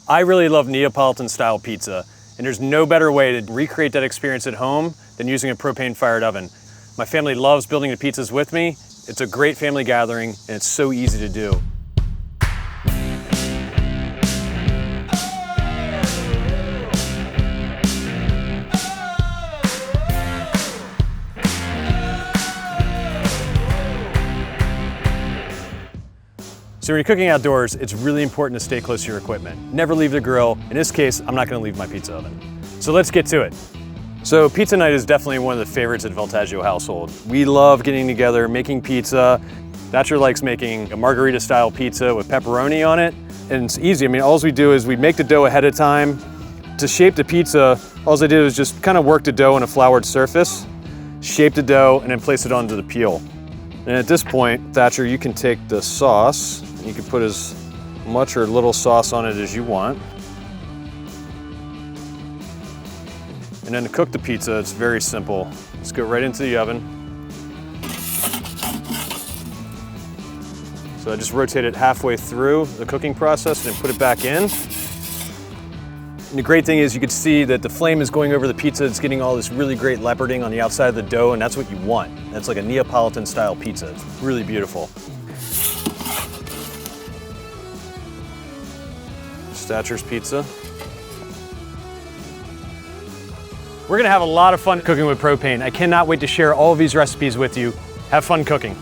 I really love Neapolitan style pizza, and there's no better way to recreate that experience at home than using a propane fired oven. My family loves building the pizzas with me. It's a great family gathering, and it's so easy to do. So when you're cooking outdoors, it's really important to stay close to your equipment. Never leave the grill. In this case, I'm not gonna leave my pizza oven. So let's get to it. So pizza night is definitely one of the favorites at Voltaggio household. We love getting together, making pizza. Thatcher likes making a margarita style pizza with pepperoni on it. And it's easy, I mean, all we do is we make the dough ahead of time. To shape the pizza, all I did was just kind of work the dough on a floured surface, shape the dough, and then place it onto the peel. And at this point, Thatcher, you can take the sauce, and you can put as much or little sauce on it as you want. And then to cook the pizza, it's very simple. Let's go right into the oven. So I just rotate it halfway through the cooking process and then put it back in. And the great thing is you can see that the flame is going over the pizza. It's getting all this really great leoparding on the outside of the dough, and that's what you want. That's like a Neapolitan style pizza. It's really beautiful. Thatcher's pizza. We're gonna have a lot of fun cooking with propane. I cannot wait to share all of these recipes with you. Have fun cooking.